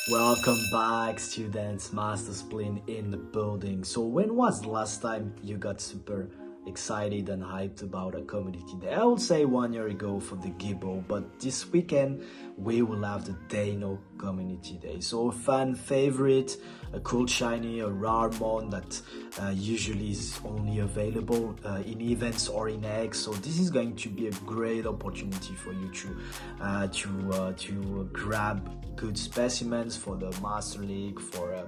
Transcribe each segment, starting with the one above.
Welcome back, students. Master Spleen in the building. So when was the last time you got super excited and hyped about a community day? I would say 1 year ago for the Gibbo, but this weekend we will have the Deino Community Day. So a fan favorite, a cool shiny, a rare mon that usually is only available in events or in eggs. So this is going to be a great opportunity for you to grab good specimens for the Master League, for a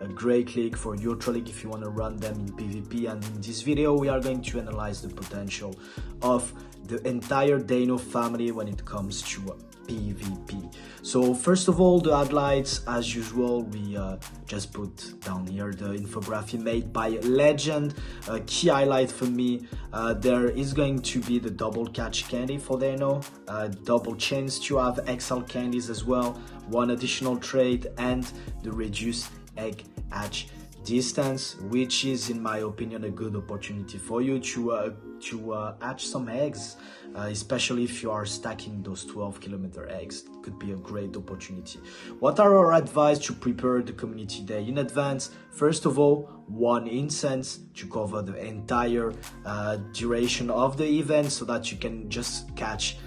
Great League, for Ultra League if you want to run them in PvP. And in this video we are going to analyze the potential of the entire Deino family when it comes to PvP. So first of all, the highlights, as usual, we just put down here the infographic made by Legend. A key highlight for me, there is going to be the double catch candy for Deino, double chance to have XL candies as well, one additional trait, and the reduced egg hatch distance, which is in my opinion a good opportunity for you to hatch some eggs, especially if you are stacking those 12-kilometer eggs. It could be a great opportunity. What are our advice to prepare the community day in advance? First of all, 1 incense to cover the entire duration of the event, so that you can just catch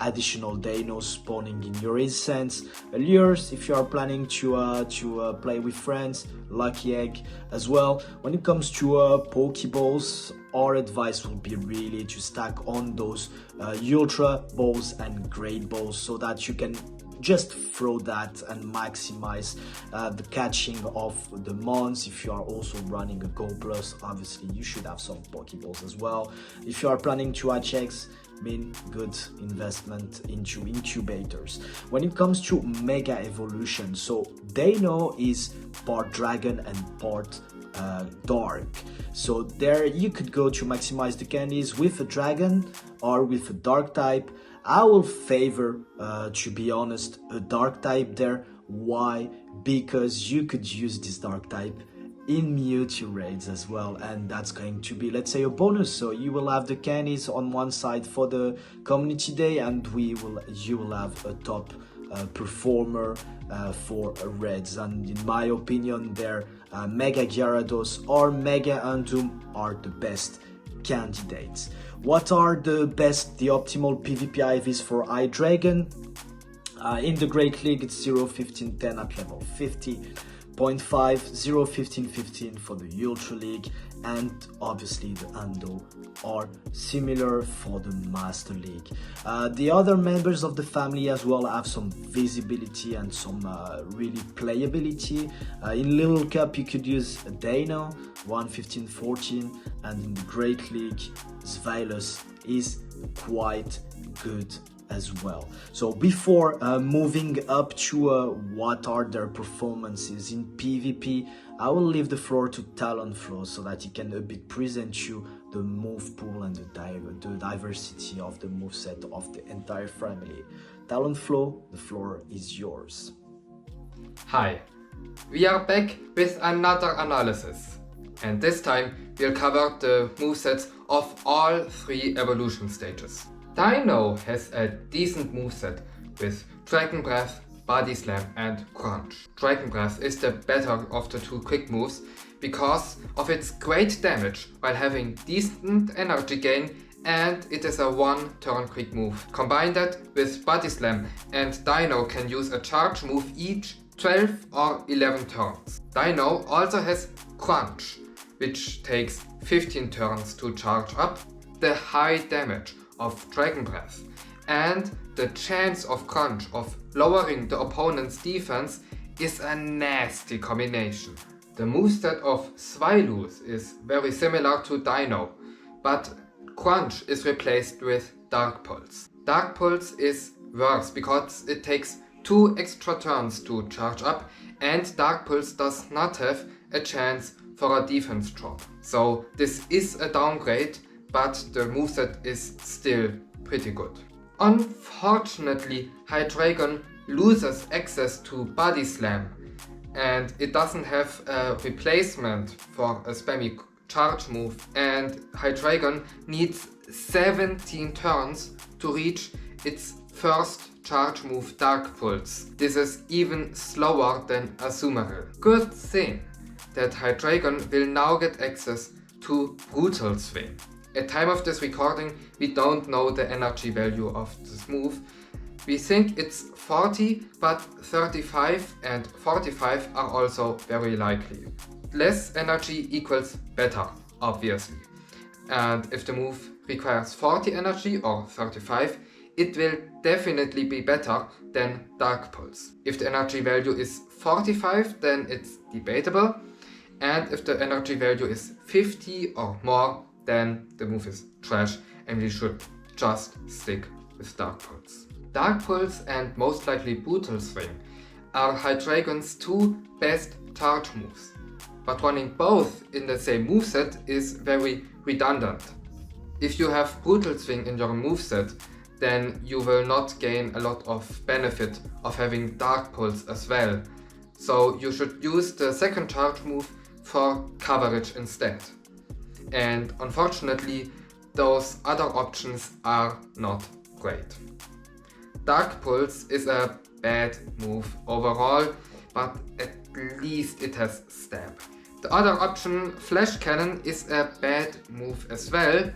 additional Deinos spawning in your incense. Lures if you are planning to play with friends. Lucky egg as well. When it comes to Pokeballs, our advice will be really to stack on those Ultra Balls and Great Balls, so that you can just throw that and maximize the catching of the mons. If you are also running a Go Plus, obviously you should have some Pokeballs as well. If you are planning to hatch eggs, good investment into incubators. When it comes to Mega Evolution, so Deino is part Dragon and part Dark. So there you could go to maximize the candies with a Dragon or with a Dark type. I will favor, to be honest, a Dark type there. Why? Because you could use this Dark type in Mewtwo raids as well, and that's going to be, let's say, a bonus. So you will have the candies on one side for the community day, and you will have a top performer for raids. And in my opinion, their Mega Gyarados or Mega Udoom are the best candidates. What are the optimal PvP Ivs for Hydreigon? In the Great League, it's 0, 15, 10 at level 50.5, 0, 15, 15 for the Ultra League, and obviously the Undo are similar for the Master League. The other members of the family as well have some visibility and some really playability. In Little Cup you could use Deino, 1, 15, 14, and in the Great League Zweilous is quite good as well. So before moving up to what are their performances in PvP, I will leave the floor to Talonflo so that he can a bit present you the move pool and the diversity of the moveset of the entire family. Talonflo, the floor is yours. Hi, we are back with another analysis, and this time we'll cover the movesets of all 3 evolution stages. Deino has a decent moveset with Dragon Breath, Body Slam and Crunch. Dragon Breath is the better of the 2 quick moves because of its great damage while having decent energy gain, and it is a 1-turn quick move. Combine that with Body Slam and Deino can use a charge move each 12 or 11 turns. Deino also has Crunch, which takes 15 turns to charge up. The high damage of Dragon Breath and the chance of Crunch of lowering the opponent's defense is a nasty combination. The moveset of Zweilous is very similar to Deino, but Crunch is replaced with Dark Pulse. Dark Pulse is worse because it takes 2 extra turns to charge up, and Dark Pulse does not have a chance for a defense drop. So this is a downgrade, but the moveset is still pretty good. Unfortunately, Hydreigon loses access to Body Slam, and it doesn't have a replacement for a spammy charge move, and Hydreigon needs 17 turns to reach its first charge move Dark Pulse. This is even slower than Azumarill. Good thing that Hydreigon will now get access to Brutal Swing. At time of this recording, we don't know the energy value of this move. We think it's 40, but 35 and 45 are also very likely. Less energy equals better, obviously. And if the move requires 40 energy or 35, it will definitely be better than Dark Pulse. If the energy value is 45, then it's debatable. And if the energy value is 50 or more, then the move is trash and we should just stick with Dark Pulse. Dark Pulse and most likely Brutal Swing are Hydreigon's two best charge moves, but running both in the same moveset is very redundant. If you have Brutal Swing in your moveset, then you will not gain a lot of benefit of having Dark Pulse as well. So you should use the second charge move for coverage instead. And unfortunately, those other options are not great. Dark Pulse is a bad move overall, but at least it has stab. The other option, Flash Cannon, is a bad move as well,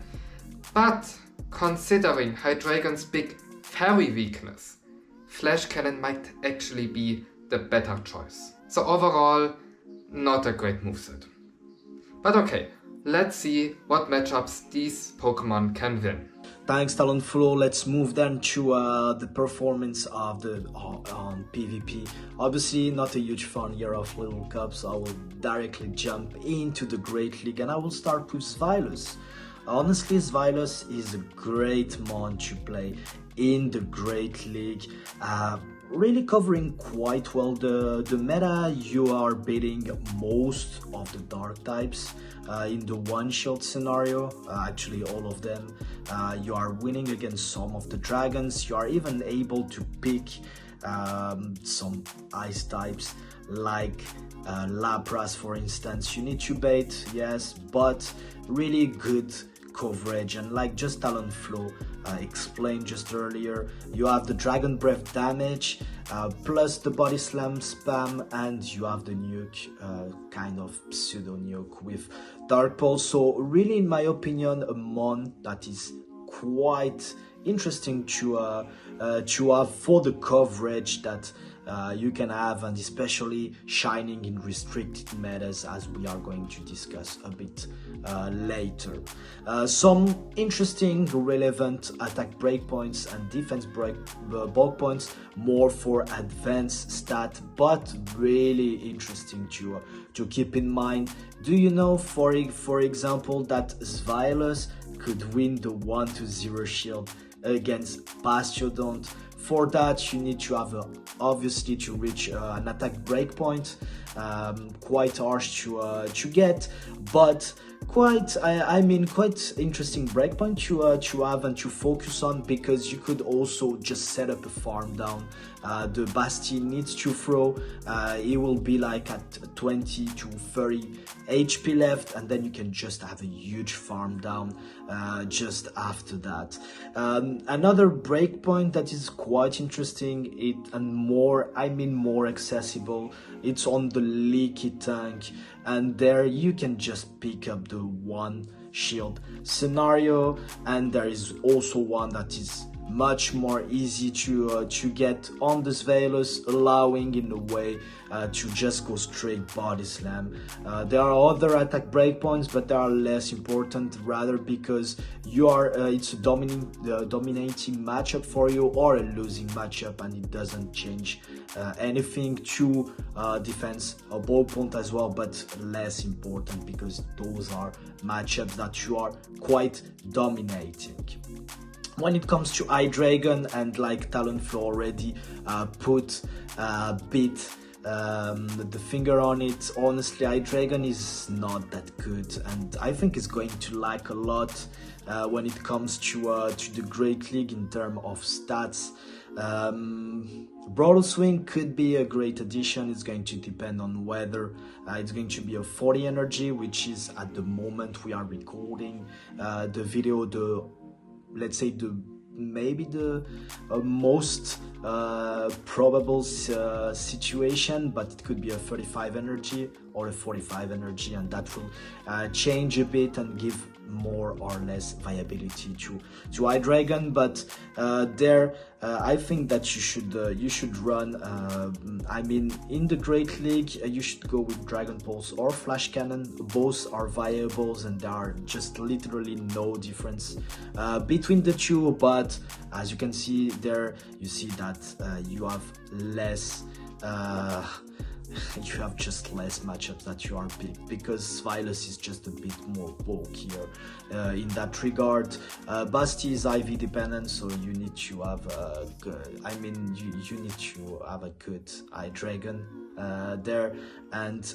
but considering Hydreigon's big fairy weakness, Flash Cannon might actually be the better choice. So overall, not a great moveset. But okay, let's see what matchups these Pokemon can win. Thanks, Talonflo. Let's move then to the performance of the on PvP. Obviously, not a huge fan here of Little Cups. I will directly jump into the Great League and I will start with Zweilous. Honestly, Zweilous is a great mon to play in the Great League. Really covering quite well the meta. You are beating most of the dark types in the one shot scenario, actually all of them. You are winning against some of the dragons. You are even able to pick some ice types like Lapras, for instance. You need to bait, yes, but really good coverage. And like just Talonflo explained just earlier, you have the Dragon Breath damage plus the Body Slam spam, and you have the nuke, kind of pseudo nuke with Dark Pulse. So really, in my opinion, a mon that is quite interesting to have for the coverage that you can have, and especially shining in restricted metas, as we are going to discuss a bit later. Some interesting relevant attack breakpoints and defense bulk points, more for advanced stat, but really interesting to keep in mind. Do you know, for example, that Zweilous could win the 1-0 shield against Bastiodon? For that, you need to have obviously to reach an attack breakpoint, quite harsh to get, but quite interesting breakpoint to have and to focus on, because you could also just set up a farm down. The Basti needs to throw, it will be like at 20 to 30 HP left, and then you can just have a huge farm down just after that. Another breakpoint that is quite interesting more accessible, it's on the Leaky Tank, and there you can just pick up the one shield scenario, and there is also one that is much more easy to get on the Zweilous, allowing in a way to just go straight body slam. There are other attack breakpoints, but they are less important, rather because you are it's a dominating matchup for you, or a losing matchup, and it doesn't change anything to defense or ball point as well, but less important because those are matchups that you are quite dominating. When it comes to Hydreigon, and like Talonflo already put a bit the finger on it, honestly Hydreigon is not that good, and I think it's going to lack a lot when it comes to the Great League in terms of stats. Brutal Swing could be a great addition. It's going to depend on whether it's going to be a 40 energy, which is at the moment we are recording the video, let's say maybe the most probable situation, but it could be a 35 energy or a 45 energy, and that will change a bit and give more or less viability to Hydreigon. But I think that you should run. I mean, in the Great League, you should go with Dragon Pulse or Flash Cannon. Both are viables, and there are just literally no difference between the two. But as you can see there, you see that you have less. You have just less matchups that you are big, because Zweilous is just a bit more bulkier in that regard. Basti is IV dependent, so you need to have a good, I mean, you need to have a good Hydreigon there. And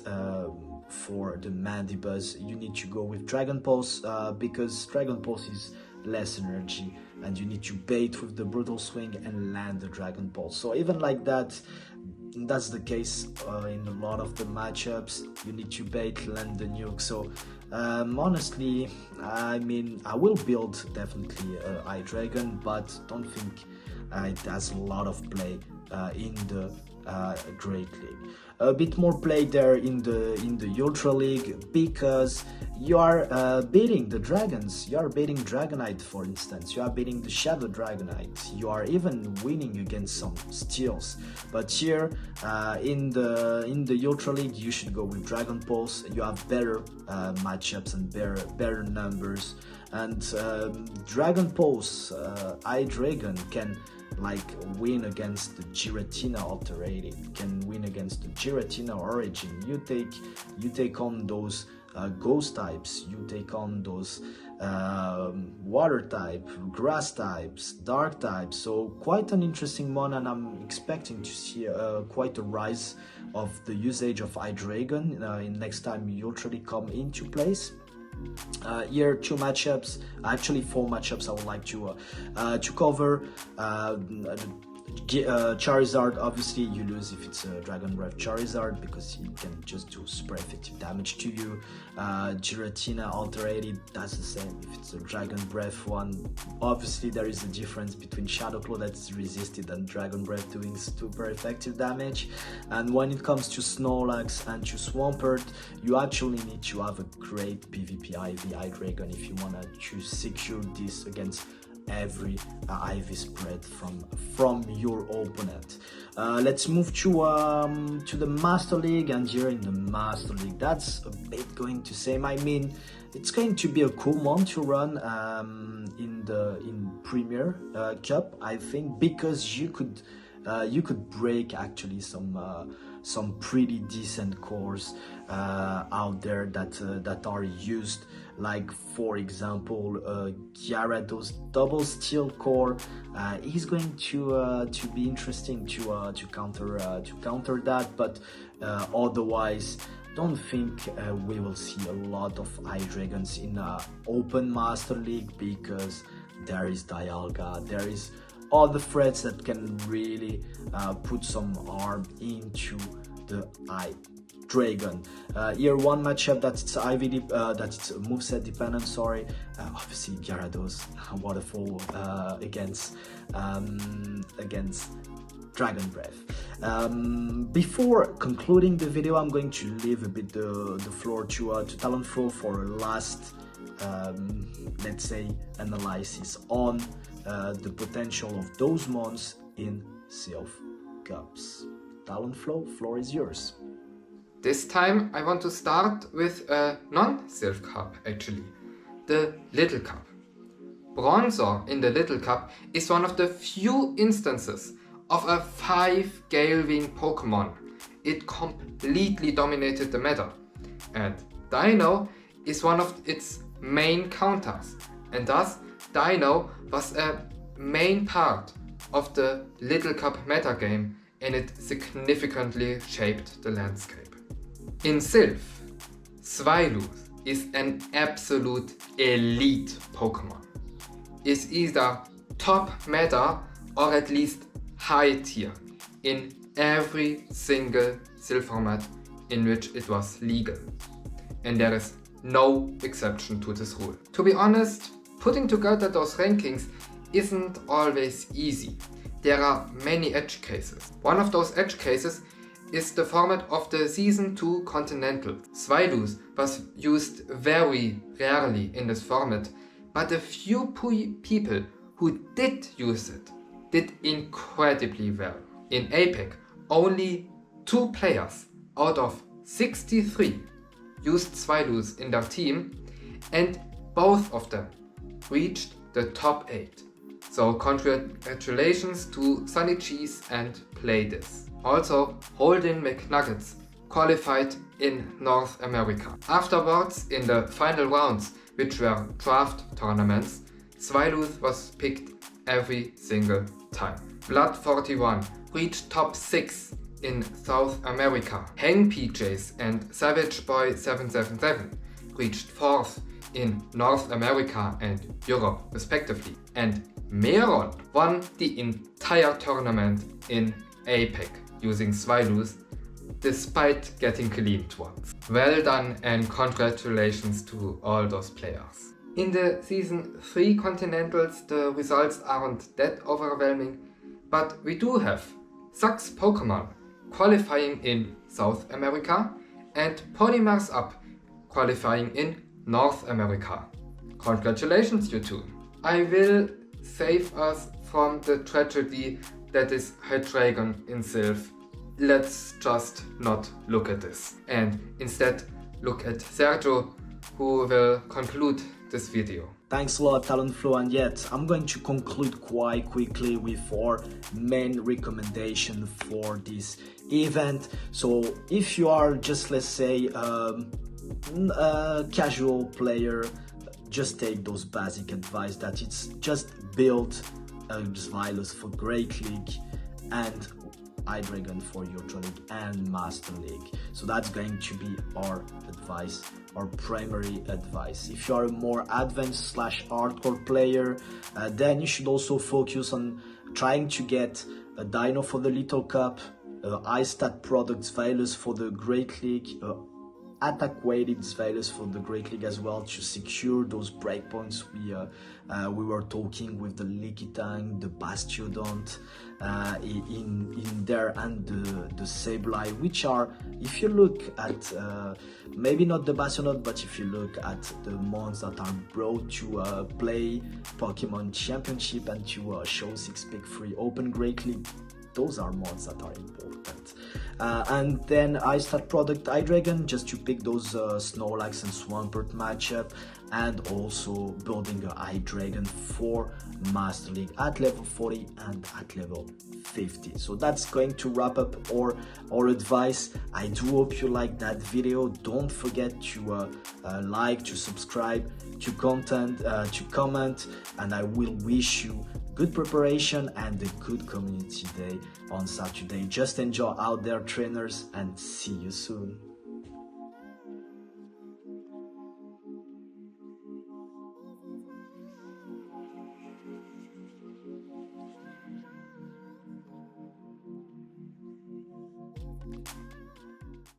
for the Mandibuzz, you need to go with Dragon Pulse, because Dragon Pulse is less energy, and you need to bait with the Brutal Swing and land the Dragon Pulse. So even like that, that's the case in a lot of the matchups. You need to bait, land the nuke. So honestly, I mean, I will build definitely Hydreigon, but don't think it has a lot of play in the Great League. A bit more play there in the Ultra League, because you are beating the dragons. You are beating Dragonite, for instance. You are beating the Shadow Dragonite. You are even winning against some steals. But here in the Ultra League, you should go with Dragon Pulse. You have better matchups and better numbers. And Dragon Pulse Hydreigon can like win against the Giratina Alterated, can win against the Giratina Origin. You take on those ghost types, you take on those water type, grass types, dark types. So quite an interesting one, and I'm expecting to see quite a rise of the usage of Hydreigon in next time Ultra come into place. Here, two matchups, actually four matchups I would like to cover. Charizard, obviously you lose if it's a Dragon Breath Charizard, because he can just do super effective damage to you. Giratina Alterated, that's the same if it's a Dragon Breath one. Obviously there is a difference between Shadow Claw that's resisted and Dragon Breath doing super effective damage. And when it comes to Snorlax and to Swampert, you actually need to have a great PvP IV Hydreigon if you wanna to secure this against every IV spread from your opponent. Let's move to the Master League, and here in the Master League, that's a bit going to same. I mean, it's going to be a cool one to run in Premier Cup, I think, because you could break actually some pretty decent cores out there that are used, like for example Gyarados double steel core. Is going to be interesting to counter that, but otherwise don't think we will see a lot of Hydreigons in open Master League, because there is Dialga, there is all the threats that can really put some harm into the Hydreigon. Here one matchup that's IVD, that's moveset dependent. Sorry, obviously Gyarados waterfall against Dragon Breath. Before concluding the video, I'm going to leave a bit the floor to Talonflo for a last, let's say, analysis on the potential of those mons in Silph Cups. Talonflo, floor is yours. This time I want to start with a non-Silph Cup actually, the Little Cup. Bronzor in the Little Cup is one of the few instances of a 5 Gale Wing Pokemon. It completely dominated the meta, and Deino is one of its main counters, and thus Deino was a main part of the Little Cup metagame, and it significantly shaped the landscape. In Silph, Zweilous is an absolute elite Pokemon. It's either top meta or at least high tier in every single Silph format in which it was legal. And there is no exception to this rule. To be honest, putting together those rankings isn't always easy, there are many edge cases. One of those edge cases is the format of the Season 2 Continental. Zweilous was used very rarely in this format, but a few people who did use it did incredibly well. In APEC, only 2 players out of 63 used Zweilous in their team, and both of them reached the top 8. So congratulations to Sunny Cheese and Playdis. Also, Holden McNuggets qualified in North America. Afterwards, in the final rounds, which were draft tournaments, Zweilous was picked every single time. Blood41 reached top 6 in South America. Hang PJs and Savage Boy 777 reached 4th in North America and Europe respectively. And Meron won the entire tournament in APEC using Zweilous, despite getting cleaned once. Well done and congratulations to all those players. In the Season 3 Continentals, the results aren't that overwhelming, but we do have Sucks Pokemon qualifying in South America and Polymers Up qualifying in North America. Congratulations, you two! I will save us from the tragedy that is Hydreigon in Silph. Let's just not look at this and instead look at Sergio, who will conclude this video. Thanks a lot, Talonflo, and yet I'm going to conclude quite quickly with our main recommendation for this event. So if you are just, let's say, a casual player, just take those basic advice that it's just build Zweilous for Great League and Hydreigon for Ultra League and Master League. So that's going to be our advice, our primary advice. If you are a more advanced / hardcore player, then you should also focus on trying to get a Deino for the Little Cup, high stat product Zweilous for the Great League, attack weighted Zweilous for the Great League as well, to secure those breakpoints we were talking with the Lickitung, the Bastiodont in there, and the Sableye, which are, if you look at maybe not the Bastiodont, but if you look at the mons that are brought to play Pokemon Championship and to show 6-pick free Open Great League, those are mods that are important. And then I start product Hydreigon just to pick those Snorlax and Swampert matchup, and also building a Hydreigon for Master League at level 40 and at level 50. So that's going to wrap up our advice. I do hope you like that video. Don't forget to like, to subscribe, to comment, and I will wish you good preparation and a good community day on Saturday. Just enjoy out there, trainers, and see you soon.